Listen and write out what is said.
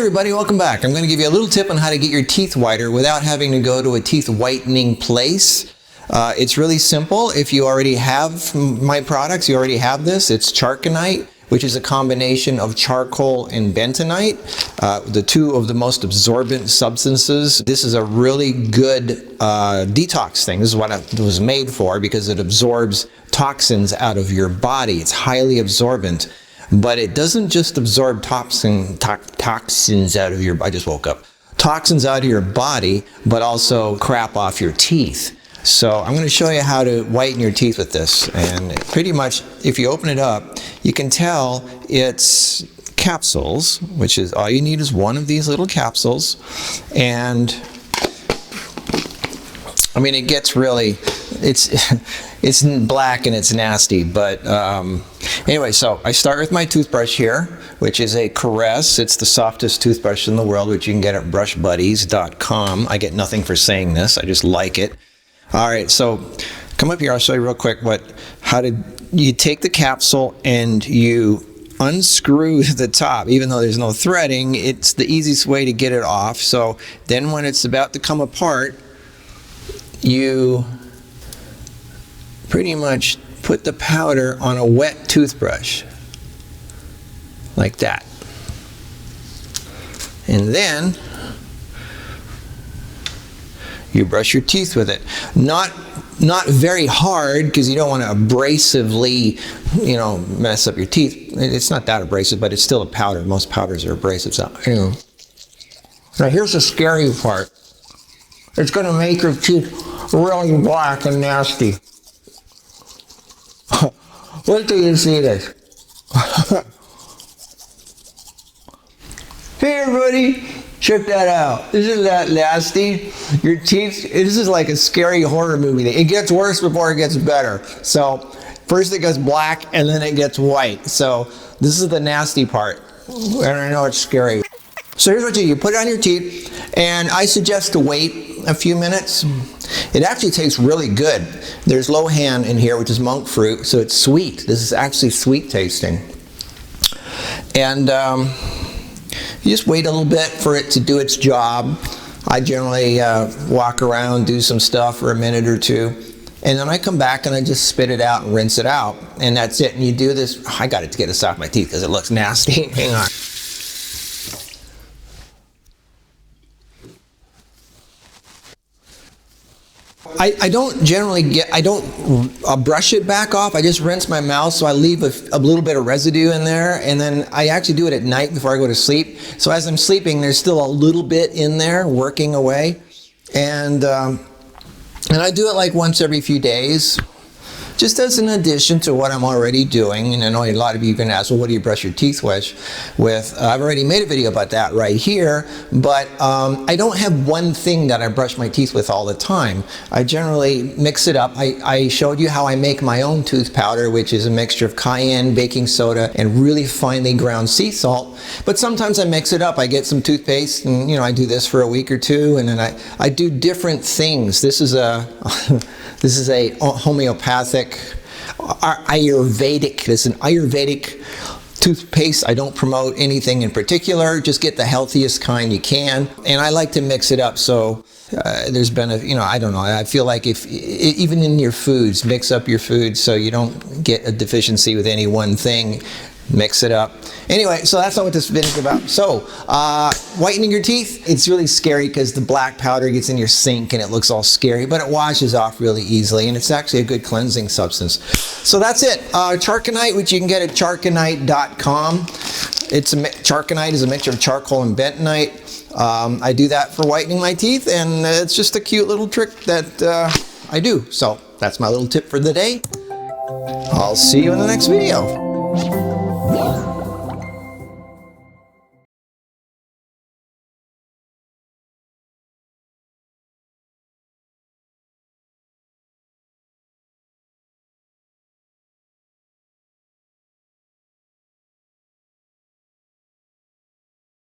everybody, welcome back. I'm going to give you a little tip on how to get your teeth whiter without having to go to a teeth whitening place. It's really simple. If you already have my products, you already have this. It's Charconite, which is a combination of charcoal and bentonite, the two of the most absorbent substances. This is a really good detox thing. This is what it was made for because it absorbs toxins out of your body. It's highly absorbent. But it doesn't just absorb toxins out of your, I just woke up, toxins out of your body, but also crap off your teeth. So I'm going to show you how to whiten your teeth with this. And pretty much, if you open it up, you can tell it's capsules, which is all you need is one of these little capsules. And I mean, it gets really, it's black and it's nasty, but anyway, so I start with my toothbrush here, which is a Caress. It's the softest toothbrush in the world, which you can get at brushbuddies.com. I get nothing for saying this, I just like it. All right, so come up here, I'll show you real quick you take the capsule and you unscrew the top. Even though there's no threading, it's the easiest way to get it off. So then when it's about to come apart, you pretty much put the powder on a wet toothbrush, like that. And then you brush your teeth with it. Not very hard, because you don't want to abrasively, mess up your teeth. It's not that abrasive, but it's still a powder. Most powders are abrasive. So, Now here's the scary part. It's going to make your teeth really black and nasty. Wait till you see this. Hey everybody, check that out. Isn't that nasty? Your teeth, this is like a scary horror movie. It gets worse before it gets better. So first it gets black and then it gets white. So this is the nasty part. And I know it's scary. So here's what you do. You put it on your teeth, and I suggest to wait a few minutes. It actually tastes really good. There's Lohan in here, which is monk fruit, so it's sweet. This is actually sweet tasting. And you just wait a little bit for it to do its job. I generally walk around, do some stuff for a minute or two, and then I come back and I just spit it out and rinse it out. And that's it. And you do this. I got to get this off my teeth because it looks nasty. Hang on. I don't generally brush it back off. I just rinse my mouth, so I leave a little bit of residue in there, and then I actually do it at night before I go to sleep. So as I'm sleeping, there's still a little bit in there working away, and I do it like once every few days, just as an addition to what I'm already doing. And I know a lot of you can ask, well, what do you brush your teeth with? I've already made a video about that right here, but I don't have one thing that I brush my teeth with all the time. I generally mix it up. I showed you how I make my own tooth powder, which is a mixture of cayenne, baking soda, and really finely ground sea salt. But sometimes I mix it up. I get some toothpaste, and I do this for a week or two, and then I do different things. This is a homeopathic, Ayurvedic. This is an Ayurvedic toothpaste. I don't promote anything in particular. Just get the healthiest kind you can. And I like to mix it up. So there's been I don't know. I feel like even in your foods, mix up your foods so you don't get a deficiency with any one thing. Mix it up. Anyway, so that's not what this video is about. So, whitening your teeth, it's really scary because the black powder gets in your sink and it looks all scary, but it washes off really easily, and it's actually a good cleansing substance. So that's it. Charconite, which you can get at charconite.com. Charconite is a mixture of charcoal and bentonite. I do that for whitening my teeth, and it's just a cute little trick that I do. So that's my little tip for the day. I'll see you in the next video.